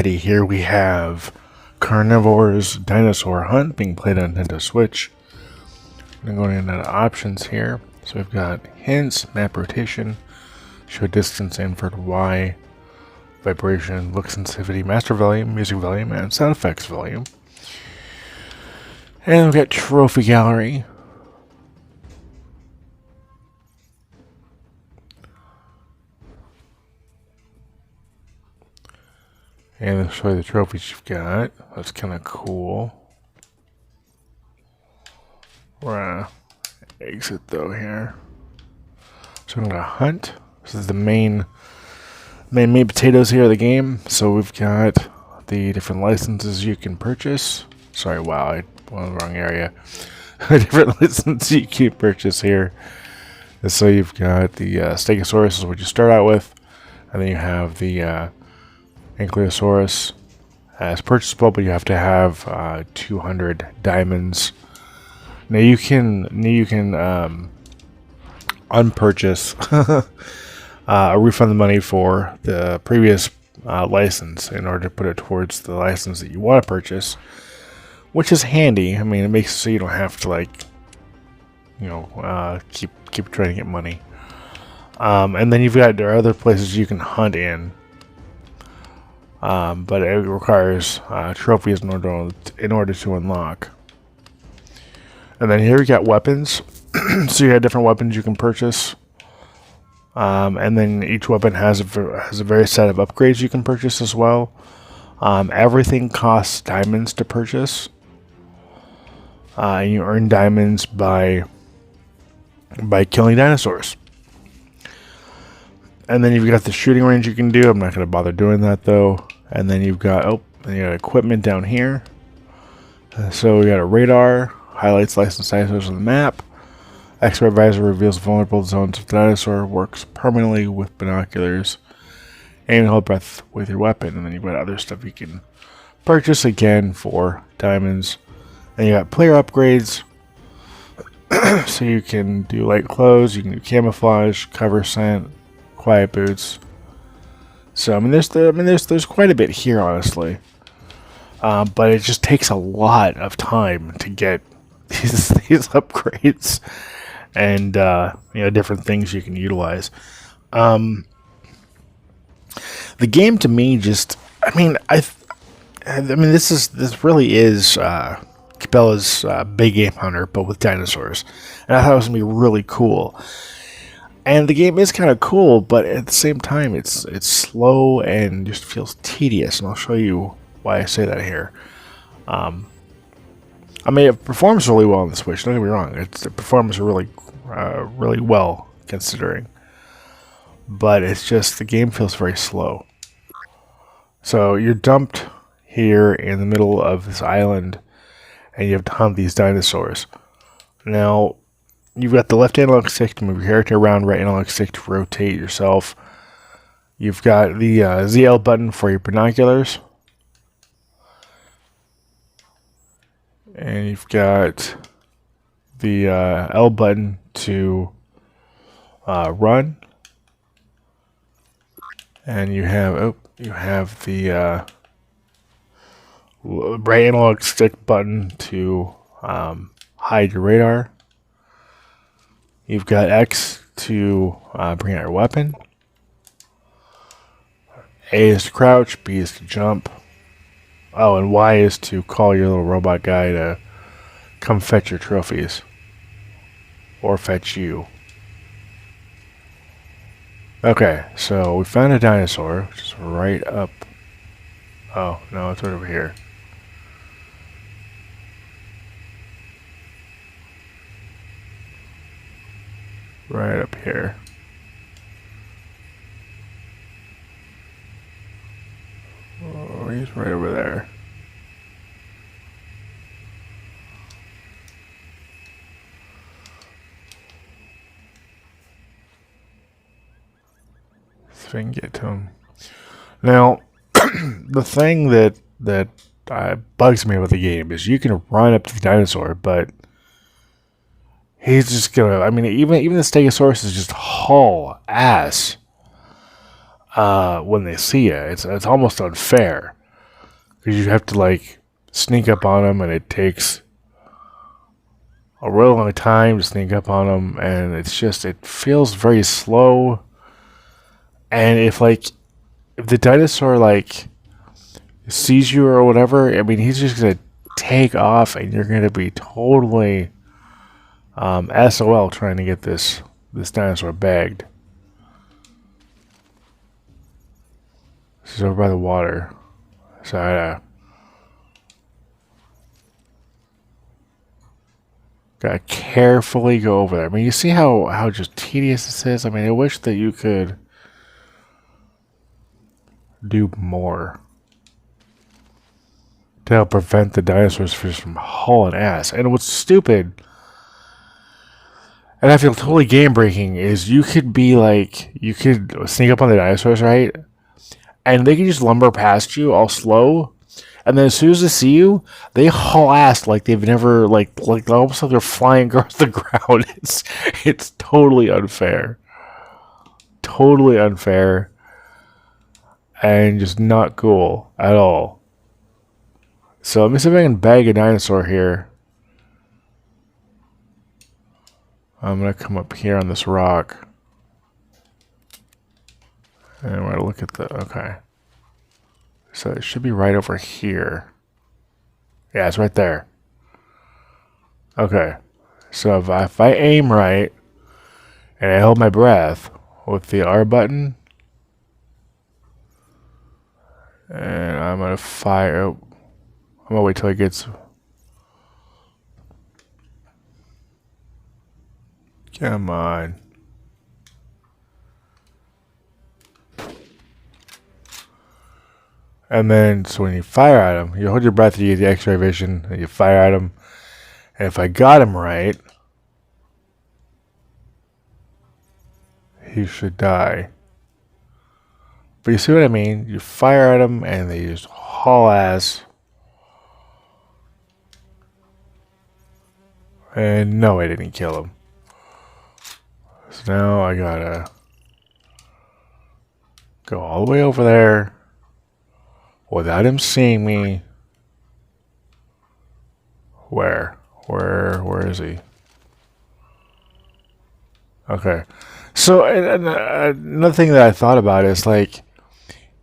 Alrighty, here we have Carnivores Dinosaur Hunt being played on Nintendo Switch. I'm going into options here. So we've got hints, map rotation, show distance, invert Y, vibration, look sensitivity, master volume, music volume, and sound effects volume. And we've got trophy gallery. And let's show you the trophies you've got. That's kind of cool. We're gonna exit though here. So I'm gonna hunt. This is the main meat potatoes here of the game. So we've got the different licenses you can purchase. Sorry, wow, I went in the wrong area. Different licenses you can purchase here. And so you've got the Stegosaurus is what you start out with, and then you have the Ankylosaurus as purchasable, but you have to have 200 diamonds. Now you can unpurchase refund the money for the previous license in order to put it towards the license that you want to purchase, which is handy. I mean, it makes it so you don't have to keep trying to get money. And then you've got there are other places you can hunt in. But it requires trophies in order to unlock. And then here we got weapons. So you have different weapons you can purchase. And then each weapon has a various set of upgrades you can purchase as well. Everything costs diamonds to purchase. And you earn diamonds by killing dinosaurs. And then you've got the shooting range you can do. I'm not going to bother doing that though. And then you've got equipment down here. So we got a radar, highlights licensed dinosaurs on the map. X-ray visor reveals vulnerable zones of the dinosaur, works permanently with binoculars. Aim and hold breath with your weapon. And then you've got other stuff you can purchase again for diamonds. And you got player upgrades. So you can do light clothes, you can do camouflage, cover scent, quiet boots. So there's quite a bit here, honestly, but it just takes a lot of time to get these upgrades and different things you can utilize. The game to me this really is Cabela's Big Game Hunter, but with dinosaurs, and I thought it was gonna be really cool. And the game is kind of cool, but at the same time, it's slow and just feels tedious. And I'll show you why I say that here. It performs really well on the Switch. Don't get me wrong; the performance really well considering. But it's just the game feels very slow. So you're dumped here in the middle of this island, and you have to hunt these dinosaurs. Now, you've got the left analog stick to move your character around, right analog stick to rotate yourself. You've got the ZL button for your binoculars. And you've got the L button to run. And you have the right analog stick button to hide your radar. You've got X to bring out your weapon. A is to crouch. B is to jump. Oh, and Y is to call your little robot guy to come fetch your trophies. Or fetch you. Okay, so we found a dinosaur, which is right up. Oh, no, it's right over here. Right up here. Oh, he's right over there. See if I can get to him. Now, the thing that bugs me about the game is you can run up to the dinosaur, but he's just gonna. Even the Stegosaurus is just haul ass when they see you. It's almost unfair. because you have to like sneak up on them, and it takes a real long time to sneak up on them, and it's just it feels very slow. And if the dinosaur like sees you or whatever, I mean, he's just gonna take off, and you're gonna be totally SOL trying to get this dinosaur bagged. This is over by the water, so I gotta carefully go over there. I mean, you see how just tedious this is? I mean, I wish that you could do more to help prevent the dinosaurs from hauling ass. And what's stupid, and I feel totally game breaking, is you could sneak up on the dinosaurs, right? And they can just lumber past you all slow. And then as soon as they see you, they haul ass like they've never, like almost like they're flying across the ground. It's totally unfair. Totally unfair. And just not cool at all. So let me see if I can bag a dinosaur here. I'm going to come up here on this rock. And we're going to look at okay. So it should be right over here. Yeah, it's right there. Okay. So if I aim right, and I hold my breath with the R button, and I'm going to fire. I'm going to wait till it gets. Come on. And then, so when you fire at him, you hold your breath, you get the X-ray vision, and you fire at him. And if I got him right, he should die. But you see what I mean? You fire at him, and they just haul ass. And no, I didn't kill him. So now I gotta go all the way over there without him seeing me. Where is he? Okay. So another thing that I thought about is like,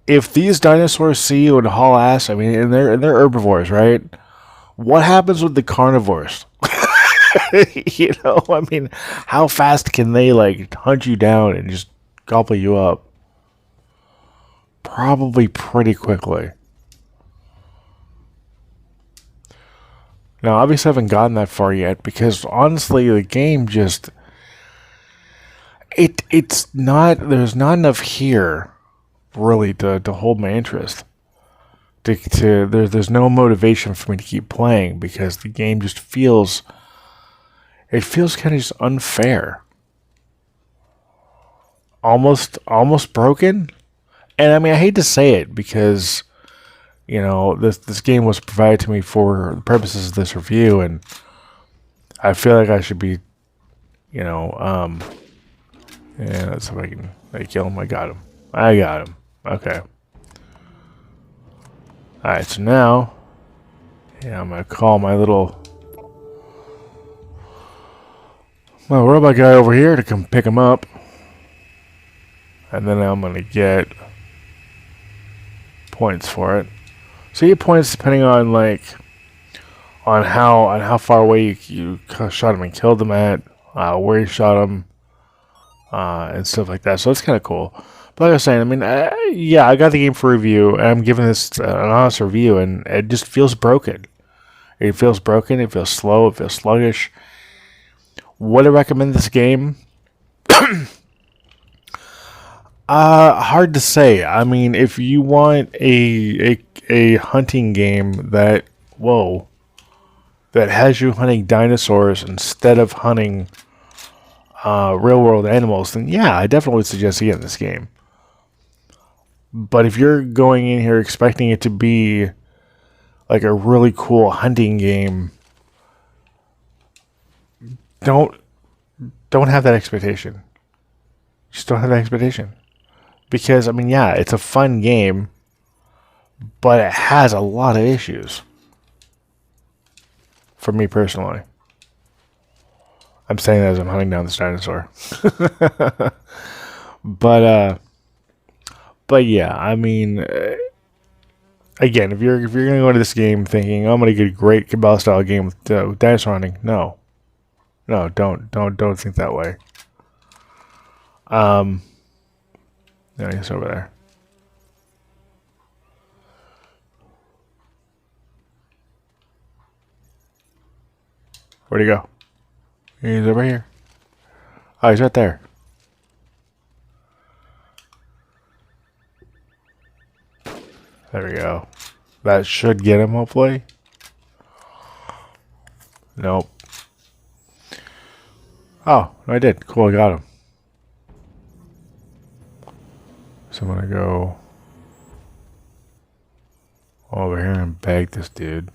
if these dinosaurs see you and haul ass, I mean, and they're herbivores, right? What happens with the carnivores? You know, I mean, how fast can they like hunt you down and just gobble you up? Probably pretty quickly. Now, obviously, I haven't gotten that far yet because honestly, the game just it's not. There's not enough here, really, to hold my interest. There's no motivation for me to keep playing because the game just feels. It feels kind of just unfair. Almost broken. And I mean, I hate to say it because, you know, this game was provided to me for the purposes of this review, and I feel like I should be, you know, yeah, let's see if I can kill him. I got him. Okay. Alright, so now, yeah, I'm going to call my robot guy over here to come pick him up. And then I'm going to get points for it. So you get points depending on on how far away you shot him and killed him at, where you shot him, and stuff like that. So it's kind of cool. But like I was saying, I mean, yeah, I got the game for review, and I'm giving this an honest review, and it just feels broken. It feels broken. It feels slow. It feels sluggish. Would I recommend this game? Hard to say. I mean, if you want a hunting game that has you hunting dinosaurs instead of hunting real world animals, then yeah, I definitely would suggest getting this game. But if you're going in here expecting it to be like a really cool hunting game, don't have that expectation. Just don't have that expectation. Because, I mean, yeah, it's a fun game, but it has a lot of issues. For me personally. I'm saying that as I'm hunting down this dinosaur. but yeah, I mean, again, if you're gonna go into this game thinking, oh, I'm gonna get a great Cabela style game with dinosaur hunting, no, don't think that way. No, he's over there. Where'd he go? He's over here. Oh, he's right there. There we go. That should get him, hopefully. Nope. Oh, I did. Cool, I got him. So I'm gonna go over here and bag this dude.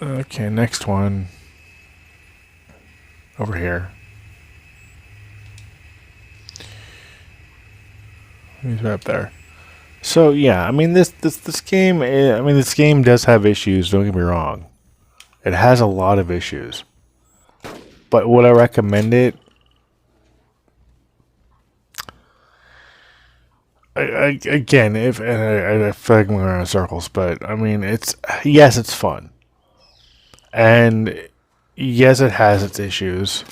Okay, next one. Over here. He's right up there. So yeah, I mean this game. I mean this game does have issues. Don't get me wrong. It has a lot of issues. But would I recommend it? Again, I feel like I'm going around in circles, but I mean it's fun, and yes, it has its issues.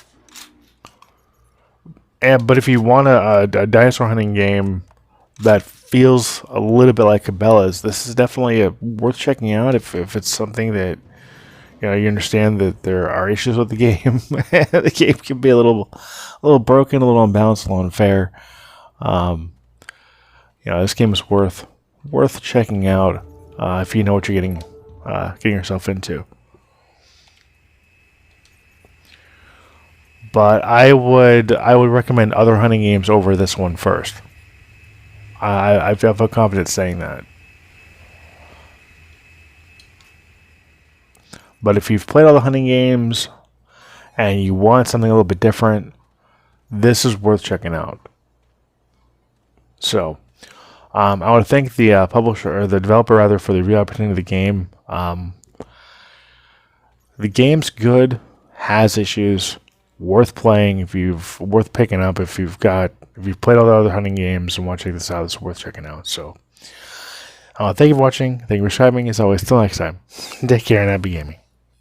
But if you want a dinosaur hunting game that feels a little bit like Cabela's, this is definitely worth checking out if it's something that you understand that there are issues with the game. The game can be a little broken, a little unbalanced, a little unfair. This game is worth checking out if you know what you're getting yourself into. But I would recommend other hunting games over this one first. I feel confident saying that. But if you've played all the hunting games and you want something a little bit different, this is worth checking out. So, I want to thank the publisher, or the developer rather, for the reopportunity of the game. The game's good, has issues, worth playing worth picking up if you've played all the other hunting games and want to check this out. It's worth checking out. So, thank you for watching. Thank you for subscribing. As always, till next time, take care and happy gaming.